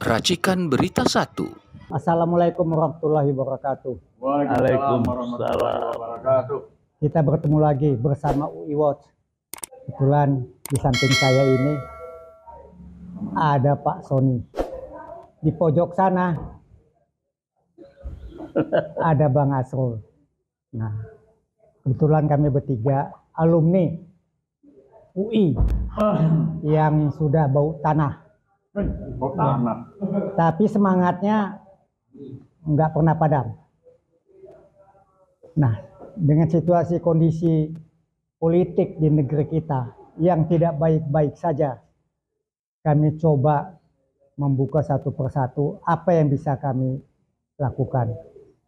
Racikan Berita 1. Assalamualaikum warahmatullahi wabarakatuh. Waalaikumsalam. Kita bertemu lagi bersama UI Watch. Kebetulan di samping saya ini ada Pak Sony. Di pojok sana ada Bang Asrul. Nah, kebetulan kami bertiga alumni UI yang sudah bau tanah. Tapi semangatnya nggak pernah padam. Nah, dengan situasi kondisi politik di negeri kita yang tidak baik-baik saja, kami coba membuka satu persatu apa yang bisa kami lakukan.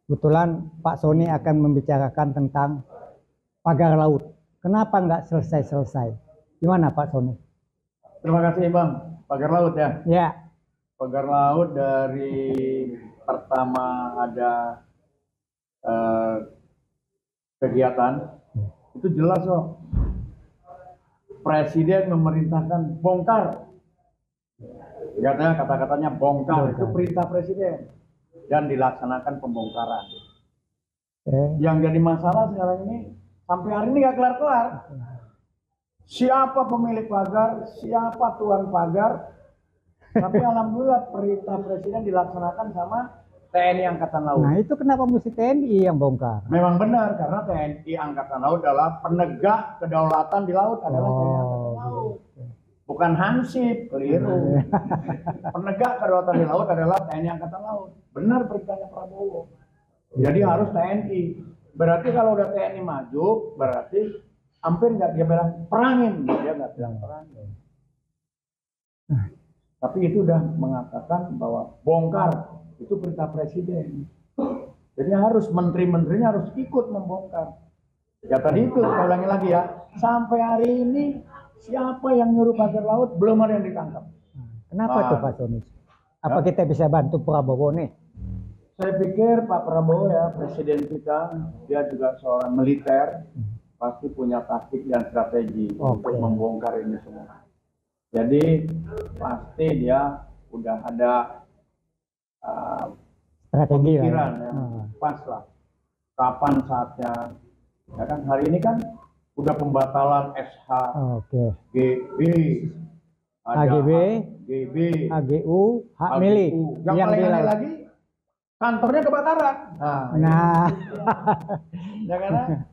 Kebetulan Pak Sony akan membicarakan tentang pagar laut. Kenapa nggak selesai-selesai? Gimana Pak Sony? Terima kasih Bang. Pagar laut ya? Ya. Pagar laut dari pertama ada kegiatan, itu jelas kok. Presiden memerintahkan bongkar. Kata-katanya bongkar, itu perintah presiden. Dan dilaksanakan pembongkaran. Yang jadi masalah sekarang ini, sampai hari ini nggak kelar-kelar. Siapa pemilik pagar, siapa tuan pagar, tapi alhamdulillah perintah presiden dilaksanakan sama TNI Angkatan Laut. Nah itu kenapa mesti TNI yang bongkar? Memang benar, karena TNI Angkatan Laut adalah penegak kedaulatan di laut, adalah TNI Angkatan Laut. Bukan Hansip, keliru. Penegak kedaulatan di laut adalah TNI Angkatan Laut. Benar perintahnya Prabowo. Jadi harus TNI. Berarti kalau udah TNI maju, berarti hampir nggak dia bilang perangin, dia nggak bilang perangin. Tapi itu udah mengatakan bahwa bongkar itu perintah presiden. Jadi harus menteri-menterinya harus ikut membongkar. Ya tadi itu saya ulangi lagi ya. Sampai hari ini siapa yang nyuruh pagar laut belum ada yang ditangkap. Kenapa tuh Pak Sony? Apa kita bisa bantu Prabowo nih? Saya pikir Pak Prabowo ya presiden kita, dia juga seorang militer. Pasti punya taktik dan strategi untuk membongkar ini semua. Jadi pasti dia udah ada strategi pikiran ya. Pas lah. Kapan saatnya? Ya kan hari ini kan udah pembatalan SH, GB, AGB, GB, AGU, hak milik. Yang paling aneh lagi kantornya kebakaran. Nah. Ya kan?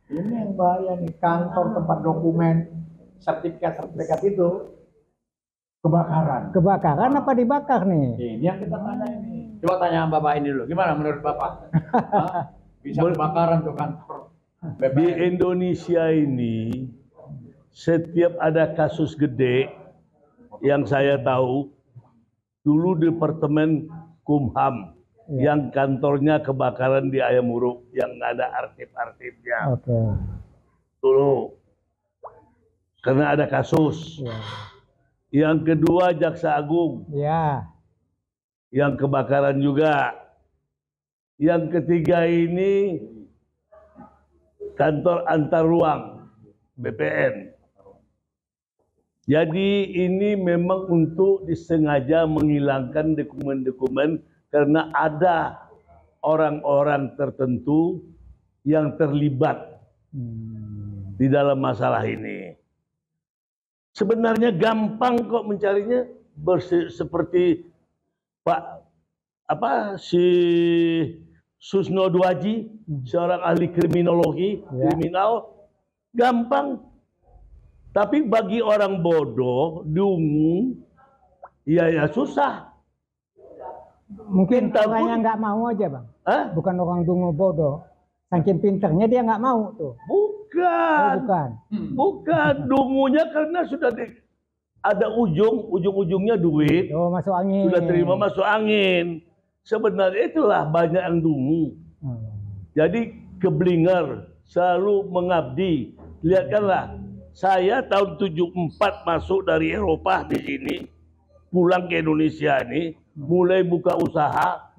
Ini yang bahaya nih, kantor tempat dokumen sertifikat itu kebakaran. Kebakaran apa dibakar nih? Ini yang kita tanya ini. Coba tanya Bapak ini dulu, gimana menurut Bapak? Bisa kebakaran tuh kantor BPN. Di Indonesia ini setiap ada kasus gede yang saya tahu, dulu Departemen Kumham yang kantornya kebakaran di Ayam Uruk yang ada arsip-arsipnya. Dulu karena ada kasus. Yang kedua Jaksa Agung. Yang kebakaran juga. Yang ketiga ini kantor antar ruang BPN. Jadi ini memang untuk disengaja menghilangkan dokumen-dokumen karena ada orang-orang tertentu yang terlibat di dalam masalah ini. Sebenarnya gampang kok mencarinya, seperti si Susno Dwaji, seorang ahli kriminologi, kriminal, gampang. Tapi bagi orang bodoh, dungu, ya susah. Mungkin orangnya nggak mau aja Bang. Bukan orang dungu bodoh. Saking pinternya dia nggak mau tuh. Bukan dungunya karena sudah ada ujung-ujungnya duit. Masuk angin. Sudah terima masuk angin. Sebenarnya itulah banyak yang dungu. Jadi keblinger, selalu mengabdi. Lihatkanlah, saya tahun 74 masuk dari Eropa di sini, pulang ke Indonesia ini, mulai buka usaha.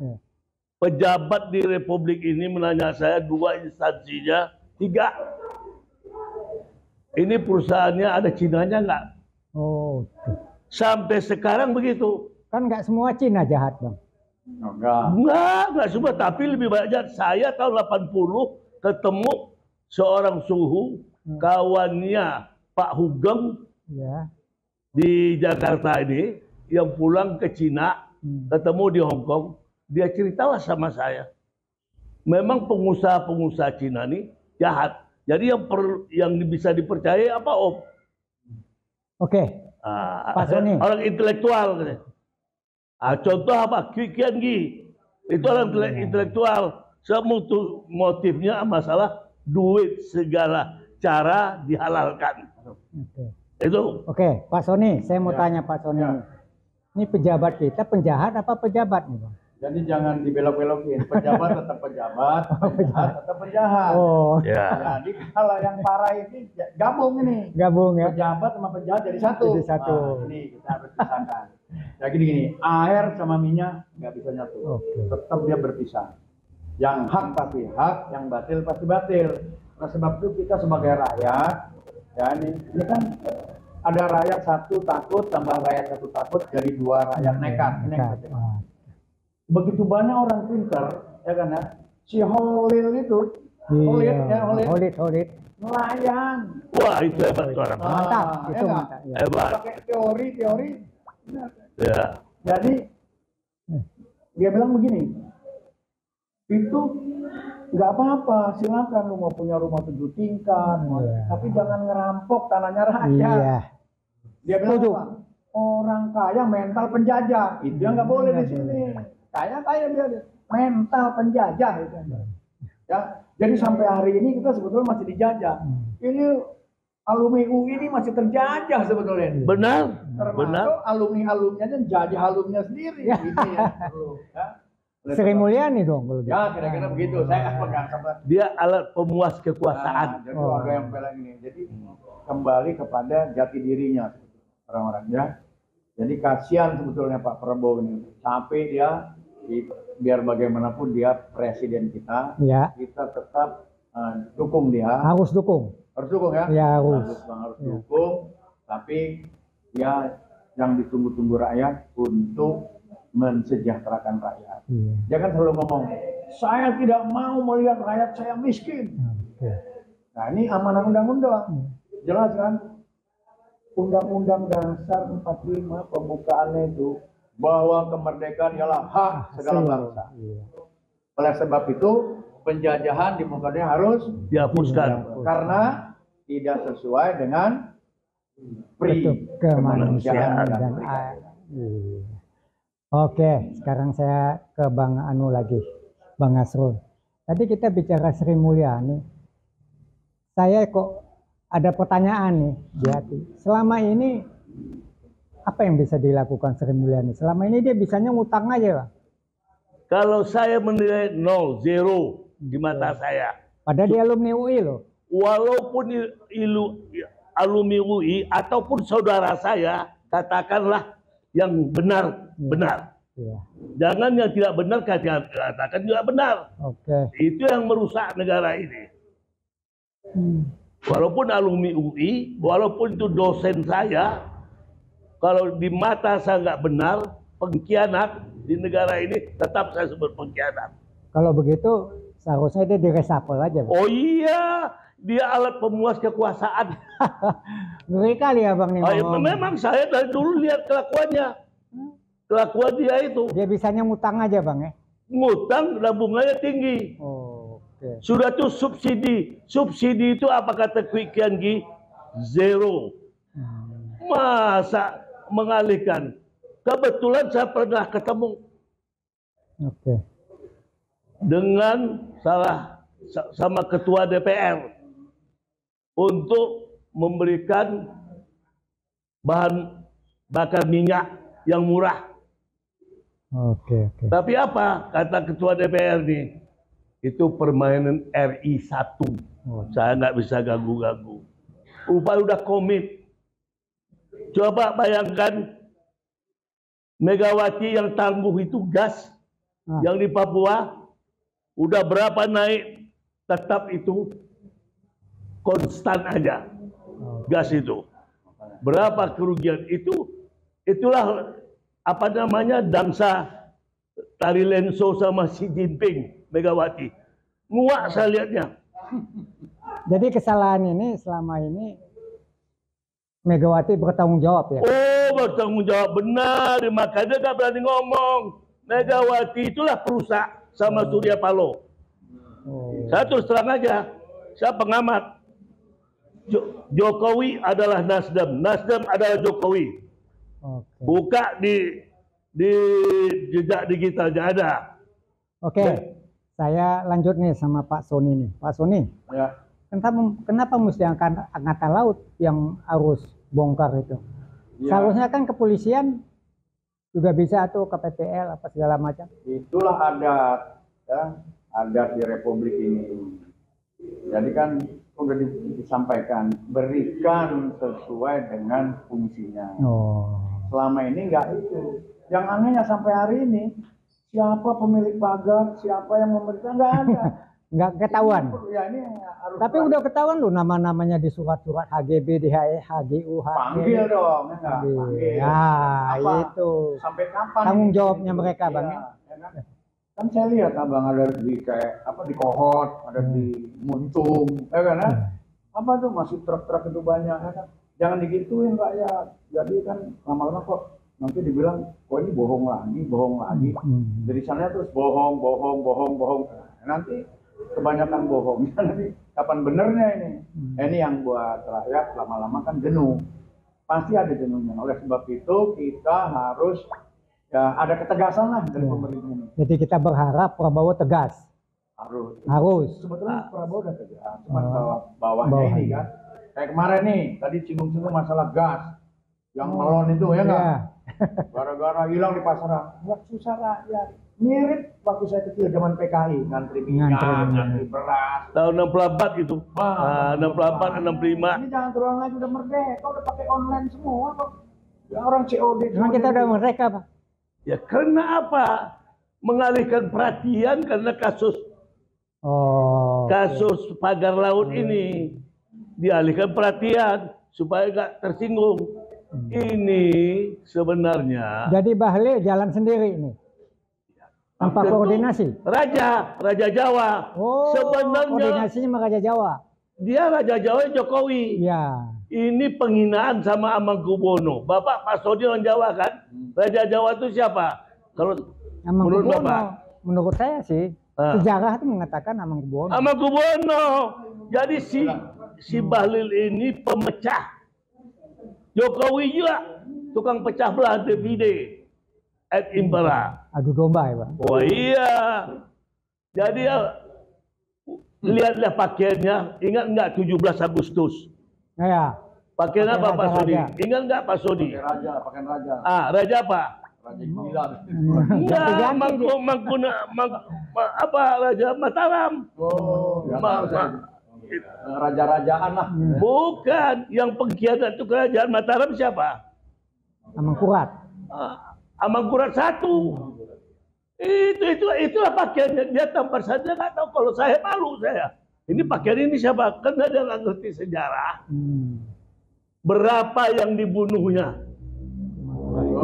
Pejabat di Republik ini menanya saya 2 instansinya, 3. Ini perusahaannya ada Cinanya nggak? Oh. Sampai sekarang begitu. Kan nggak semua Cina jahat, Bang. Enggak semua, tapi lebih banyak. Saya tahun 80 ketemu seorang suhu, kawannya Pak Hugeng Ya. di Jakarta ini, yang pulang ke Cina, ketemu di Hong Kong. Dia ceritalah sama saya. Memang pengusaha-pengusaha Cina ini jahat. Jadi yang bisa dipercaya apa, Om? Oke. Pak Sony. Orang intelektual. Contoh apa? Kian Gi. Itu orang intelektual. Motifnya masalah duit, segala cara dihalalkan. Itu. Oke, Pak Sony, saya mau tanya Pak Sony. Ini pejabat kita penjahat apa pejabat nih, Bang? Jadi jangan dibelok-belokin. Pejabat tetap pejabat, penjahat tetap penjahat. Oh. Ya. Jadi kalau yang parah ini gabung ini. Gabung ya. Pejabat sama penjahat jadi satu. Jadi satu. Nah, ini kita harus pisahkan. Ya gini, air sama minyak nggak bisa nyatu. Tetap dia berpisah. Yang hak pasti hak, yang batil pasti batil. Nah sebab itu kita sebagai rakyat, ya ini kan ada rakyat satu takut tambah rakyat satu takut jadi dua rakyat nekat. Begitu banyak orang pintar, ya kan ya. Si Holil itu, Holid. nelayan. Wah, itu hebat tuh orang. Mantap, itu Ya mantap. Ya. Hebat. Pakai teori. Ya. Jadi dia bilang begini, itu nggak apa-apa, silakan lu mau punya rumah 7 tingkat, tapi jangan ngerampok tanahnya rakyat. Iya. Dia bilang apa? Orang kaya mental penjajah, itu yang nggak boleh di sini. Kaya dia mental penjajah itu. Ya, jadi sampai hari ini kita sebetulnya masih dijajah. Ini alumni UI ini masih terjajah sebetulnya. Benar. Termasuk alumni-alumninya jajah alumninya sendiri. Ini ya. Sri Mulyani dong kalau gitu. Ya kira-kira begitu. Saya kan pegang sama. Dia alat pemuas kekuasaan. Jadi ada yang bilang ini. Jadi kembali kepada jati dirinya orang-orang ya. Jadi kasihan sebetulnya Pak Prabowo ini. Sampai dia biar bagaimanapun dia presiden kita. Ya. Kita tetap dukung dia. Harus dukung. Harus dukung ya. Ya harus. Harus dukung. Tapi ya yang ditunggu-tunggu rakyat untuk mensejahterakan rakyat. Jangan selalu ngomong, saya tidak mau melihat rakyat saya miskin. Nah ini amanah undang-undang. Jelas kan? Undang-Undang Dasar 45 pembukaannya itu bahwa kemerdekaan ialah hak segala bangsa. Oleh sebab itu penjajahan di muka dunia harus dihapuskan karena tidak sesuai dengan kemanusiaan dan Oke, sekarang saya ke Bang Anu lagi, Bang Asrul. Tadi kita bicara Sri Mulyani. Saya kok ada pertanyaan nih di hati. Selama ini apa yang bisa dilakukan Sri Mulyani? Selama ini dia bisanya ngutang aja, Bang. Kalau saya menilai 0, 0 di mata saya. Padahal dia alumni UI loh. Walaupun alumni UI ataupun saudara saya, katakanlah yang benar. Ya. Jangan yang tidak benar katakan tidak benar. Itu yang merusak negara ini. Walaupun alumni UI, walaupun itu dosen saya, kalau di mata saya nggak benar, pengkhianat di negara ini, tetap saya sebut pengkhianat. Kalau begitu seharusnya dia diresapel aja. Bang. Oh iya, dia alat pemuas kekuasaan. Ngeri kali ya Bang nih. Memang saya dari dulu lihat kelakuannya. Kelakuan dia itu. Dia bisanya ngutang aja Bang ya? Ngutang dan bunganya tinggi. Sudah tuh subsidi. Subsidi itu apa kata Kian Gi? 0. Masa mengalihkan? Kebetulan saya pernah ketemu dengan sama ketua DPR untuk memberikan bahan bakar minyak yang murah. Tapi apa kata ketua DPR nih? Itu permainan RI 1. Saya nggak bisa ganggu-ganggu. Rupanya udah komit. Coba bayangkan Megawati yang tangguh itu gas yang di Papua udah berapa naik, tetap itu konstan aja gas itu. Berapa kerugian itu? Itulah apa namanya dansa tari lenso sama Xi Jinping, Megawati. Muak saya lihatnya. Jadi kesalahan ini selama ini Megawati bertanggung jawab ya? Oh, bertanggung jawab benar. Makanya nggak berani ngomong. Megawati itulah perusak sama Surya Paloh. Saya terus terang aja, saya pengamat. Jokowi adalah Nasdem, Nasdem adalah Jokowi. Buka di jejak digitalnya ada. Oke, saya lanjut nih sama Pak Sony nih. Pak Sony, Ya. kenapa mesti angkatan laut yang harus bongkar itu? Ya. Seharusnya kan kepolisian juga bisa tuh ke PPL apa segala macam. Itulah adat, ya, adat di Republik ini. Jadi kan sudah disampaikan, berikan sesuai dengan fungsinya. Selama ini enggak itu. Yang anehnya sampai hari ini, siapa pemilik pagar, siapa yang memberikan, enggak ada. Nggak ketahuan. Ya, ini harus Tapi udah ketahuan loh nama-namanya di surat-surat HGB, di HGU, panggil dong, enggak? Panggil. Nah, Apa? itu. Sampai kapan? Tanggung ini? jawabnya mereka, Iya, Bang. ya kan? Kan saya lihat abang ada di kayak apa di Kohot, ada di Muntung, ya kan? Apa tuh masih truk-truk itu banyak, ya kan? Jangan digituin rakyat. Jadi kan lama-lama kok nanti dibilang, kok ini bohong lagi. Dari sana terus bohong. Nanti kebanyakan bohong. Nanti kapan benernya ini? Ini yang buat rakyat lama-lama kan jenuh. Pasti ada jenuhnya. Oleh sebab itu kita harus ya ada ketegasan lah dari pemerintah ini. Jadi kita berharap Prabowo tegas. Harus. Sebetulnya Prabowo udah tegas. Cuma bawahnya ini kan. Kayak kemarin nih, tadi singgung-singgung masalah gas. Yang melon itu ya nggak? Gara-gara hilang di pasaran. Buat susah rakyat. Mirip waktu saya kecil zaman PKI. Ngantri minyak, ngantri beras. Tahun 64 itu. 64, 65. Ini jangan terulang lagi, udah merdeka. Udah pakai online semua kok. Ya orang COD. Memang kita udah merdeka, Pak. Ya karena apa? Mengalihkan perhatian karena kasus pagar laut ini. Dialihkan perhatian supaya nggak tersinggung. Ini sebenarnya. Jadi Bahlil jalan sendiri ini. Tanpa koordinasi. Raja Jawa. Sebenarnya koordinasinya sama Raja Jawa. Dia Raja Jawa Jokowi. Ya. Ini penghinaan sama Amangkubuwono. Bapak Pak Sodi orang Jawa kan? Raja Jawa itu siapa? Kalau menurut Bapak? Menurut saya sih, sejarah itu mengatakan Amangkubuwono. Amangkubuwono. Jadi si Bahlil ini pemecah. Jokowi juga tukang pecah belah divide et impera. Adu domba ya, Pak. Oh iya. Jadi lihatlah pakaiannya. Ingat nggak 17 Agustus? Ya. Pakaian apa Pak Sodi? Ingat nggak Pak Sodi? Pakaian raja. Raja apa? Raja gila. Enggak, apa Raja Mataram. Raja-rajaan lah. Bukan, yang pengkhianat itu kerajaan Mataram siapa? Amangkurat. Amangkurat I. Itulah pakaiannya. Dia tampar saja nggak tahu. Kalau saya malu saya. Ini pakaian ini siapa? Karena dia nggak ngerti sejarah. Berapa yang dibunuhnya?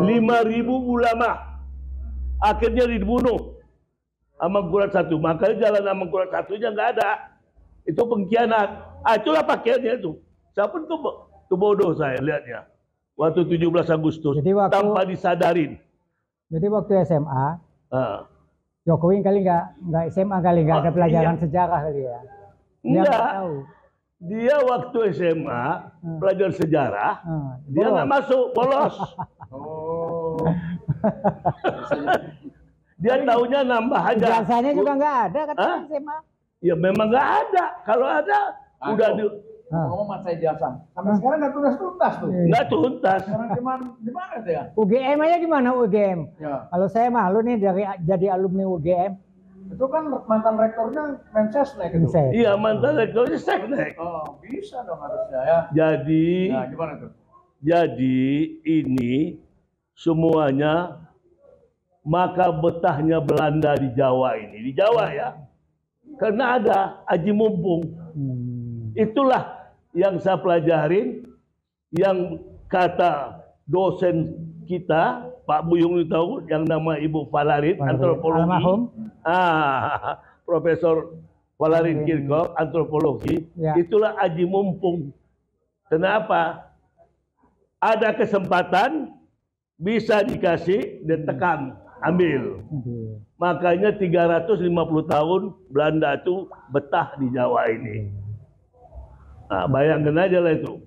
5.000 ulama. Akhirnya dibunuh. Amangkurat I. Makanya jalan Amangkurat I-nya nggak ada. Itu pengkhianat. Itulah pakaiannya itu. Siapa itu bodoh saya lihatnya. Waktu 17 Agustus. Jadi tanpa disadarin. Jadi waktu SMA, Jokowi kali nggak SMA kali nggak ada pelajaran sejarah kali ya. Enggak. Dia waktu SMA pelajaran sejarah, dia nggak masuk, bolos. Dia taunya nambah aja. Biasanya juga nggak ada katanya SMA. Ya memang nggak ada. Kalau ada, udah di. Ngomong masa ijazah. Sampai sekarang nggak tuntas tuh. Nggak tuntas. Sekarang di mana tuh ya? UGM aja gimana UGM? Ya. Kalau saya malu nih jadi alumni UGM. Itu kan mantan rektornya Mensesnek itu. Iya, mantan rektornya Seknek. Oh, bisa dong harusnya ya. Jadi, Nah, gimana tuh? Jadi ini semuanya maka betahnya Belanda di Jawa ini. Di Jawa ya. Karena ada Aji Mumpung. Itulah yang saya pelajarin, yang kata dosen kita Pak Buyung itu tahu yang nama Ibu Valerie, antropologi. Almarhum. Profesor Valerie Kirchhoff, antropologi. Ya. Itulah aji mumpung. Kenapa? Ada kesempatan, bisa dikasih, ditekan, ambil. Makanya 350 tahun Belanda itu betah di Jawa ini. Nah, bayangkan aja lah itu.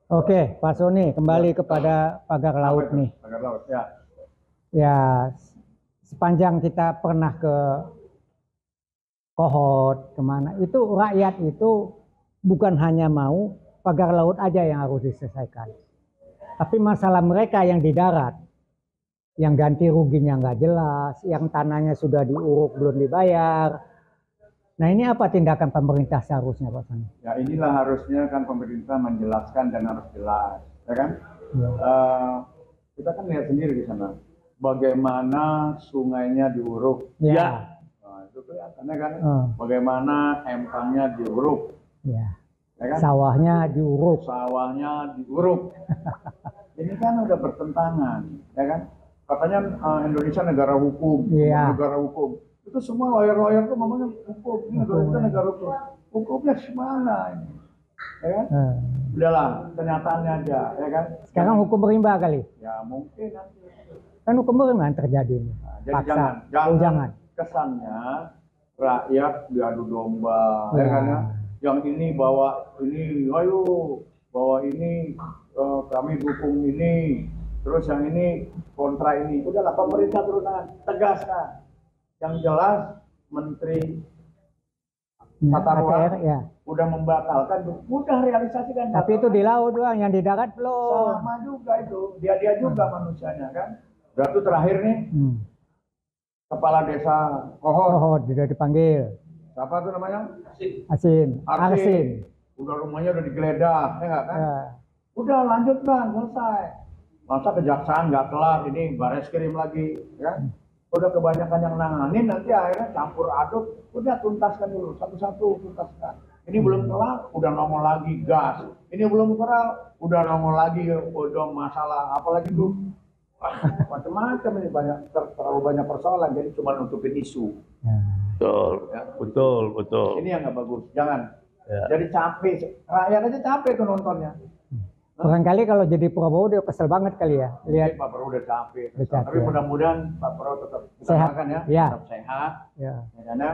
Oke, Pak Soni, kembali kepada pagar laut nih. Pagar laut, ya. Ya, sepanjang kita pernah ke Kohot, kemana, itu rakyat itu bukan hanya mau pagar laut aja yang harus diselesaikan. Tapi masalah mereka yang di darat, yang ganti ruginya nggak jelas, yang tanahnya sudah diuruk belum dibayar. Nah, ini apa tindakan pemerintah seharusnya, Pak Soni? Ya, inilah harusnya kan pemerintah menjelaskan dan harus jelas, ya kan? Ya. Kita kan lihat sendiri di sana, bagaimana sungainya diuruk. Ya. Nah, itu kelihatannya kan, bagaimana empangnya diuruk. Ya. Ya kan? Sawahnya diuruk. Sawahnya diuruk. Ini kan udah bertentangan, ya kan? Katanya Indonesia negara hukum, Iya. negara hukum. Itu semua lawyer-lawyer tuh ngomongnya hukum. Ini negara hukum. Hukumnya semana ini, ya kan? Udahlah, kenyataannya aja, ya kan? Sekarang hukum rimba kali. Ya mungkin nanti. Kan hukum rimba yang terjadi ini. Nah, jadi Paksa. jangan kesannya rakyat diadu domba, ya kan ya? Yang ini bawa ini, ayo bawa ini, kami dukung ini, terus yang ini kontra ini. Udahlah, pemerintah turunan, tegaskan. Yang jelas Menteri Tata Ruang ya. udah membatalkan, udah realisasikan. Tapi itu di laut doang, yang di darat belum. Sama juga itu, dia juga manusianya kan. Berarti terakhir nih, Kepala Desa Kohot. Kohot sudah dipanggil. Siapa tuh namanya? Arsin. Udah rumahnya udah digeledah, ya nggak kan? Ya. Udah lanjut kan, selesai. Masa kejaksaan nggak kelar, ini Bareskrim lagi, ya? Udah kebanyakan yang nanganin, nanti akhirnya campur aduk. Udah tuntaskan dulu, satu-satu tuntaskan. Ini belum kelar, udah nongol lagi gas. Ini belum kelar, udah nongol lagi bodong masalah, apalagi tuh macam-macam ini, terlalu banyak persoalan, jadi cuma nutupin isu. Betul, Ya. betul. Ini yang nggak bagus, jangan. Ya. Jadi capek, rakyat aja capek tuh nontonnya. Barangkali kalau jadi Prabowo dia kesel banget kali ya. Lihat Lihat Pak Prabowo udah capek. Udah capek, Tapi ya. mudah-mudahan Pak Prabowo tetap Sehat. kan ya, Ya. tetap sehat, ya. karena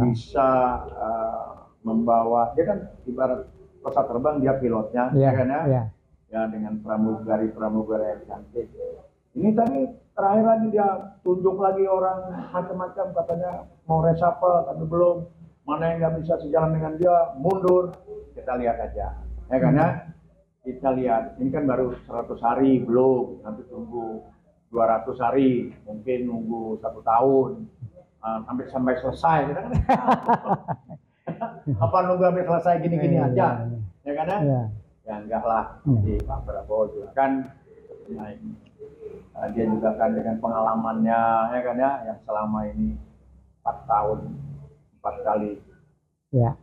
bisa membawa, dia kan ibarat pesawat terbang, dia pilotnya, Ya, kan ya, ya. ya dengan pramugari yang cantik. Ini tadi terakhir lagi dia tunjuk lagi orang macam-macam, katanya mau reshuffle tapi belum, mana yang nggak bisa sejalan dengan dia mundur. Kita lihat aja, ya kan ya. Kita lihat, ini kan baru 100 hari belum, nanti tunggu 200 hari, mungkin nunggu 1 tahun, sampai selesai. Kita kan apa nunggu sampai selesai gini-gini aja, ya kan ya? Ya enggak lah, di Pak Prabowo juga kan, dia juga kan dengan pengalamannya, ya kan ya, yang selama ini 4 tahun, 4 kali Ya.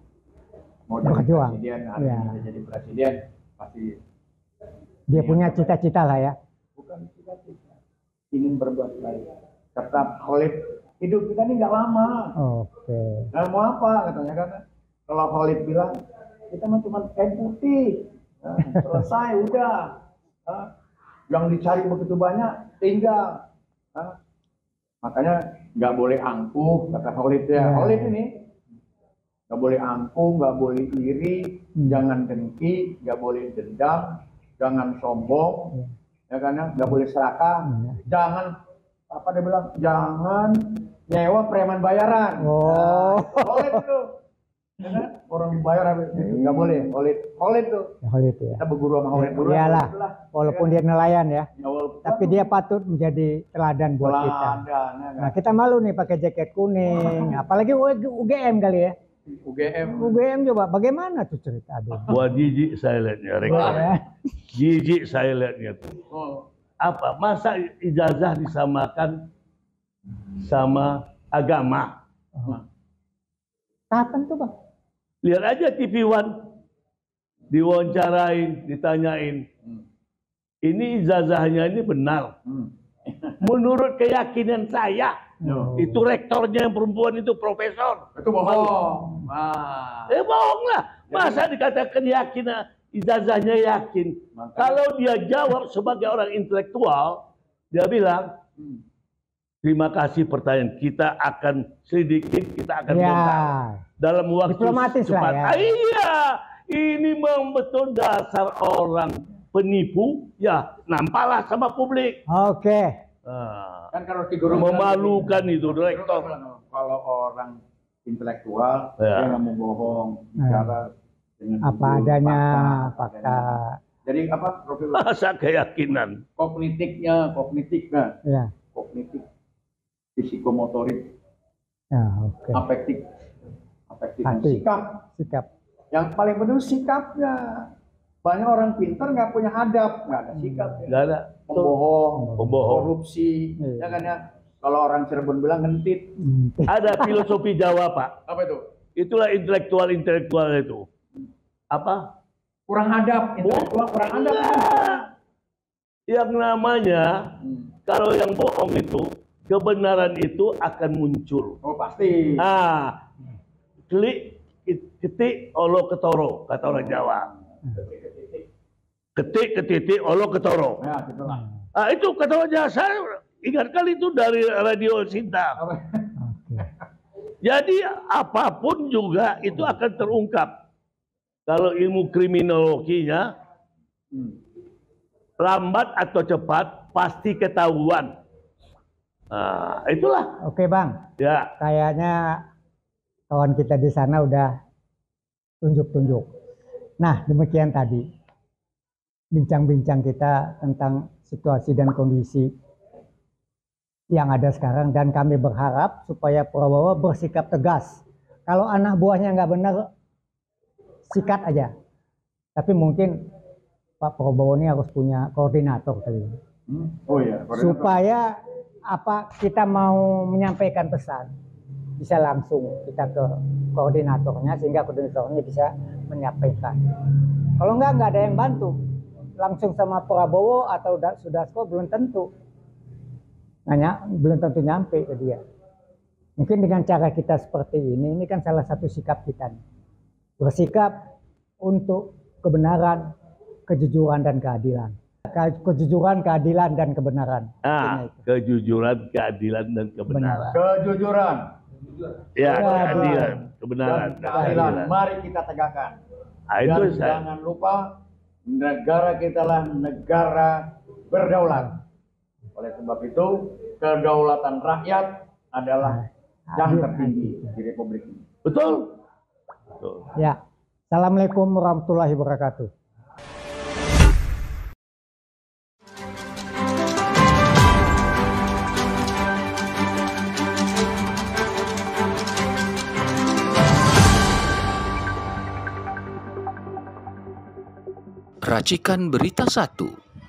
mau jadi Berjuang. presiden, hari Ya. ini dia jadi presiden. Pasti Dia punya cita-cita lah ya. bukan cita-cita, ingin berbuat baik. Kata Khalid, hidup kita ini nggak lama. Oke. Nah, mau apa katanya kan? Kalau Khalid bilang kita mah cuma kain putih, nah, selesai udah. Nah, yang dicari begitu banyak tinggal. Nah, makanya nggak boleh angkuh kata Khalid ya. Khalid ini nggak boleh angkuh, nggak boleh iri, jangan dengki, nggak boleh dendam, jangan sombong, ya kan ya, nggak boleh serakah, jangan apa dia bilang, jangan nyewa preman bayaran. Oh. Oleh itu, ya kan? Orang bayar nggak boleh, oleh itu. Khalid ya. Kita berguru sama oleh dulu. Iyalah, walaupun dia nelayan ya. Tapi dia patut menjadi teladan buat kita. Nah, kita malu nih pakai jaket kuning, apalagi UGM kali ya. UGM coba bagaimana tuh cerita dia? Wah, jijik saya lihatnya, jijik saya lihatnya tuh. Apa? Masa ijazah disamakan sama agama? Kapan tuh Bang? Lihat aja TV One, diwawancarain, ditanyain. ini ijazahnya ini benar. Menurut keyakinan saya, itu rektornya yang perempuan itu profesor. Itu bohong. Nah, Bohong lah. Masa dikatakan yakin, ijazahnya yakin. Kalau dia jawab sebagai orang intelektual, dia bilang, terima kasih pertanyaan, kita akan selidiki, kita akan bongkar dalam waktu diplomatis cepat. lah ya. Iya, ini memang betul dasar orang penipu, ya nampaklah sama publik. Oke. kan kalau figur Memalukan itu rektor. Kalau orang intelektual Ya. dia nggak mau bohong, bicara dengan Apa jujur, adanya, apa fakta. adanya. Jadi apa profil Masa keyakinan. kognitifnya, Ya. kognitif, psikomotorik, Ya, oke. afektif, dan Hati. sikap. Yang paling penting sikapnya. Banyak orang pintar nggak punya adab, nggak ada sikap. Nggak ada. Pembohong, Pembohong. korupsi, Iya. ya kan ya. Kalau orang Cirebon bilang ngentit, Ada filosofi Jawa, Pak. apa itu? Itulah intelektual itu. Apa? Kurang adab, intelektual kurang adab. Yang namanya, kalau yang bohong itu, kebenaran itu akan muncul. Oh pasti. Ah, ketik olo ketoro, kata orang Jawa. Ketik ke titik olo ketoro. Ya, gitulah. Ah, itu kata orang Jawa. Saya ingat kali itu dari radio Sinta. Oke. Jadi apapun juga itu akan terungkap. Kalau ilmu kriminologinya lambat atau cepat pasti ketahuan. Nah, itulah. Oke, Bang. Ya. Kayaknya kawan kita di sana udah tunjuk-tunjuk. Nah, demikian tadi bincang-bincang kita tentang situasi dan kondisi yang ada sekarang, dan kami berharap supaya Prabowo bersikap tegas. Kalau anak buahnya nggak benar, sikat aja. Tapi mungkin Pak Prabowo ini harus punya koordinator kali ini. Oh iya. Supaya apa kita mau menyampaikan pesan, bisa langsung kita ke koordinatornya, sehingga koordinatornya bisa menyampaikan. Kalau nggak ada yang bantu, langsung sama Prabowo atau Sudasko belum tentu. Belum tentu nyampe ke dia. Mungkin dengan cara kita seperti ini kan salah satu sikap kita nih. Bersikap untuk kebenaran, kejujuran dan keadilan. Kejujuran, keadilan dan kebenaran. Kejujuran, keadilan dan kebenaran. Kejujuran. Ya, Keadilan. keadilan, kebenaran, Dan keadilan. Mari kita tegakkan. Itu Dan jangan lupa negara kita lah negara berdaulat. Oleh sebab itu kedaulatan rakyat adalah yang tertinggi di Republik ini. Betul. Betul. Ya. Assalamualaikum warahmatullahi wabarakatuh. Racikan Berita 1.